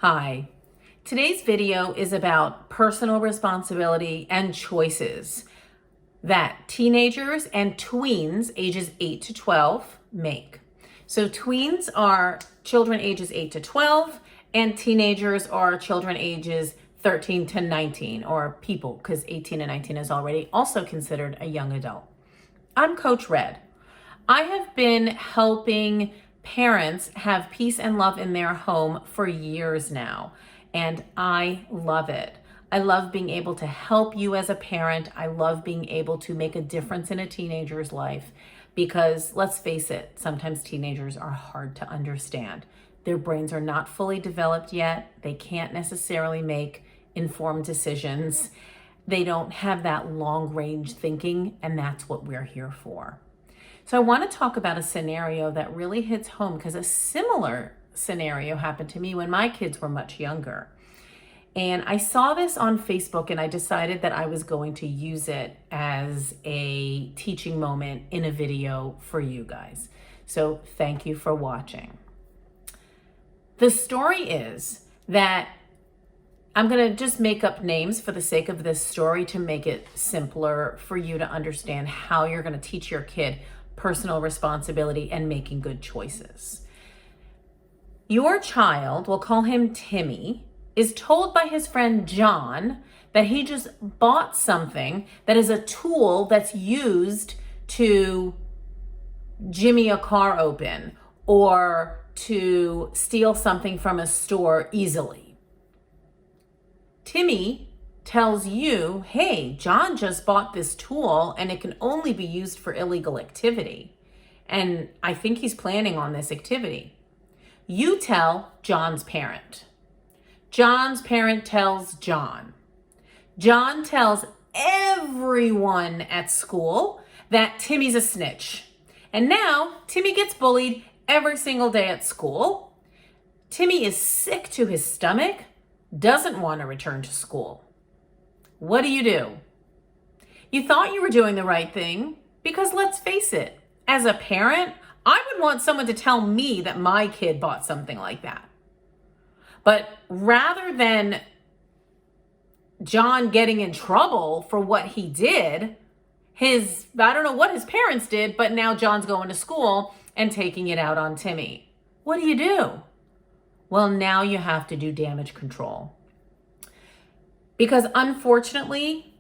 Hi. Today's video is about personal responsibility and choices that teenagers and tweens ages 8 to 12 make. So tweens are children ages 8 to 12 and teenagers are children ages 13 to 19, or people, because 18 and 19 is already also considered a young adult. I'm Coach Red. I have been helping parents have peace and love in their home for years now, and I love it. I love being able to help you as a parent. I love being able to make a difference in a teenager's life because, let's face it, sometimes teenagers are hard to understand. Their brains are not fully developed yet. They can't necessarily make informed decisions. They don't have that long-range thinking, and that's what we're here for. So I want to talk about a scenario that really hits home because a similar scenario happened to me when my kids were much younger. And I saw this on Facebook and I decided that I was going to use it as a teaching moment in a video for you guys. So thank you for watching. The story is that I'm going to just make up names for the sake of this story to make it simpler for you to understand how you're going to teach your kid personal responsibility and making good choices. Your child, we'll call him Timmy, is told by his friend John that he just bought something that is a tool that's used to jimmy a car open or to steal something from a store easily. Timmy tells you, hey, John just bought this tool and it can only be used for illegal activity. And I think he's planning on this activity. You tell John's parent. John's parent tells John. John tells everyone at school that Timmy's a snitch. And now Timmy gets bullied every single day at school. Timmy is sick to his stomach, doesn't want to return to school. What do? You thought you were doing the right thing because, let's face it, as a parent, I would want someone to tell me that my kid bought something like that. But rather than John getting in trouble for what he did, I don't know what his parents did, but now John's going to school and taking it out on Timmy. What do? Well, now you have to do damage control. Because unfortunately,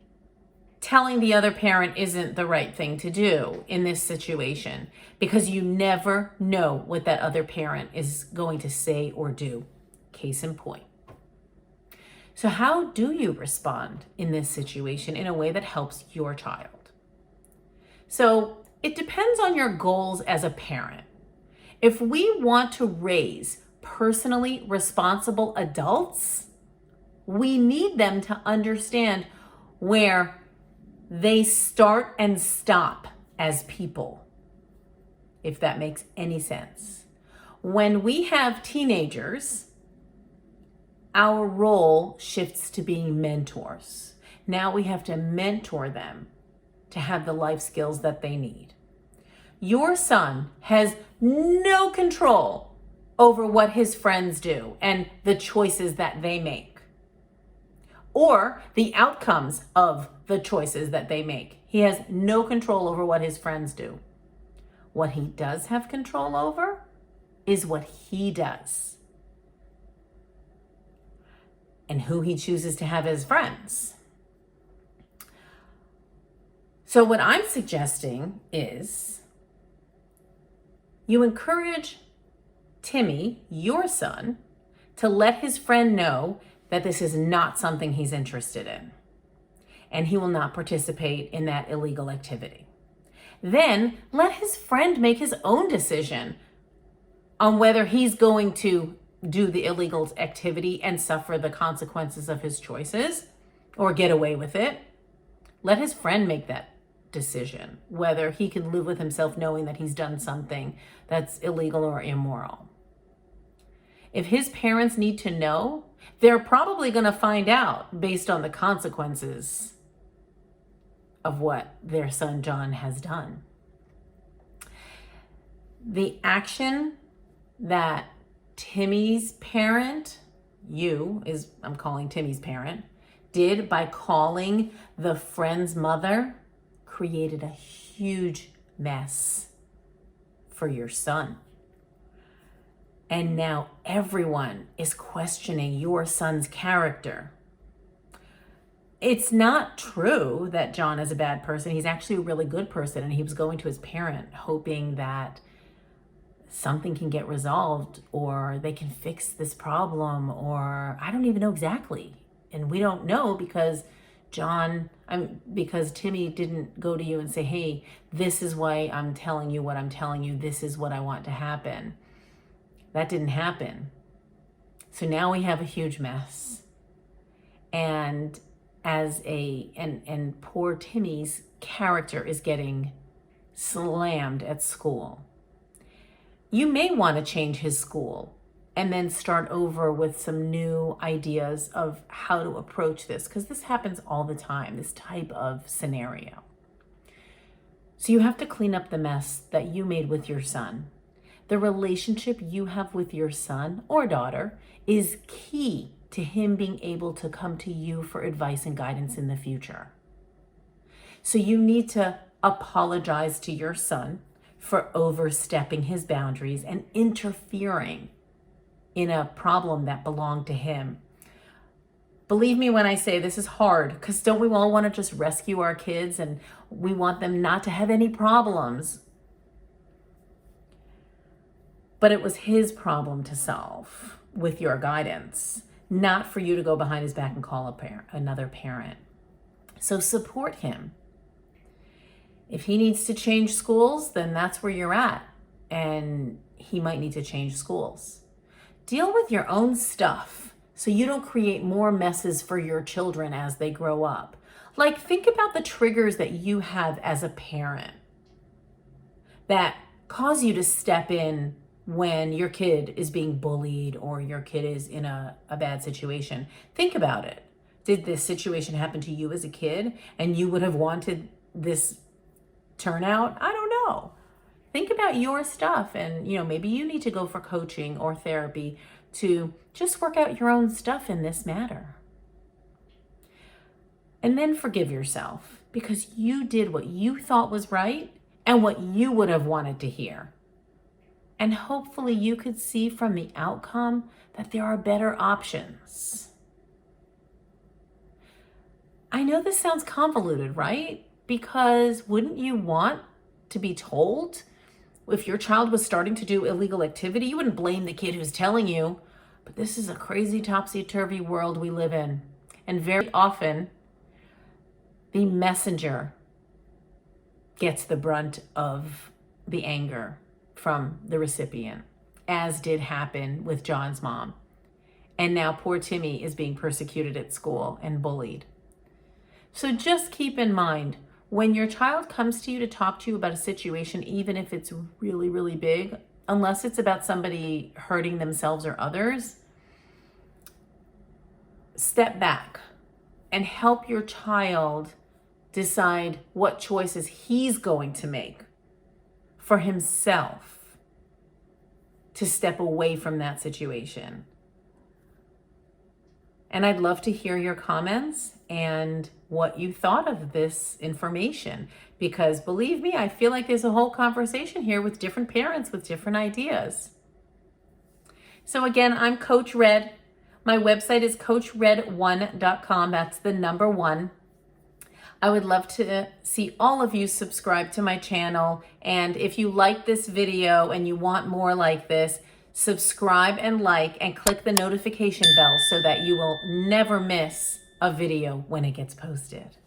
telling the other parent isn't the right thing to do in this situation because you never know what that other parent is going to say or do. Case in point. So how do you respond in this situation in a way that helps your child? So it depends on your goals as a parent. If we want to raise personally responsible adults, we need them to understand where they start and stop as people, if that makes any sense. When we have teenagers, our role shifts to being mentors. Now we have to mentor them to have the life skills that they need. Your son has no control over what his friends do and the choices that they make, or the outcomes of the choices that they make. He has no control over what his friends do. What he does have control over is what he does and who he chooses to have as friends. So what I'm suggesting is you encourage Timmy, your son, to let his friend know that this is not something he's interested in, and he will not participate in that illegal activity. Then let his friend make his own decision on whether he's going to do the illegal activity and suffer the consequences of his choices or get away with it. Let his friend make that decision, whether he can live with himself knowing that he's done something that's illegal or immoral. If his parents need to know, they're probably going to find out based on the consequences of what their son John has done. The action that Timmy's parent I'm calling Timmy's parent, did by calling the friend's mother created a huge mess for your son. And now everyone is questioning your son's character. It's not true that John is a bad person. He's actually a really good person, and he was going to his parent hoping that something can get resolved or they can fix this problem, or I don't even know exactly. And we don't know because because Timmy didn't go to you and say, hey, this is why I'm telling you what I'm telling you. This is what I want to happen. That didn't happen. So now we have a huge mess. And and poor Timmy's character is getting slammed at school. You may want to change his school and then start over with some new ideas of how to approach this, because this happens all the time, this type of scenario. So you have to clean up the mess that you made with your son. The relationship you have with your son or daughter is key to him being able to come to you for advice and guidance in the future. So you need to apologize to your son for overstepping his boundaries and interfering in a problem that belonged to him. Believe me when I say this is hard, because don't we all want to just rescue our kids and we want them not to have any problems? But it was his problem to solve with your guidance, not for you to go behind his back and call another parent. So support him. If he needs to change schools, then that's where you're at, and he might need to change schools. Deal with your own stuff so you don't create more messes for your children as they grow up. Like, think about the triggers that you have as a parent that cause you to step in when your kid is being bullied or your kid is in a bad situation. Think about it. Did this situation happen to you as a kid and you would have wanted this turnout? I don't know. Think about your stuff, and maybe you need to go for coaching or therapy to just work out your own stuff in this matter. And then forgive yourself, because you did what you thought was right and what you would have wanted to hear. And hopefully you could see from the outcome that there are better options. I know this sounds convoluted, right? Because wouldn't you want to be told if your child was starting to do illegal activity? You wouldn't blame the kid who's telling you, but this is a crazy topsy-turvy world we live in. And very often, the messenger gets the brunt of the anger from the recipient, as did happen with John's mom. And now poor Timmy is being persecuted at school and bullied. So just keep in mind, when your child comes to you to talk to you about a situation, even if it's really, really big, unless it's about somebody hurting themselves or others, step back and help your child decide what choices he's going to make for himself to step away from that situation. And I'd love to hear your comments and what you thought of this information, because believe me, I feel like there's a whole conversation here with different parents with different ideas. So again, I'm Coach Red. My website is coachred1.com. That's the number 1. I would love to see all of you subscribe to my channel. And if you like this video and you want more like this, subscribe and like and click the notification bell so that you will never miss a video when it gets posted.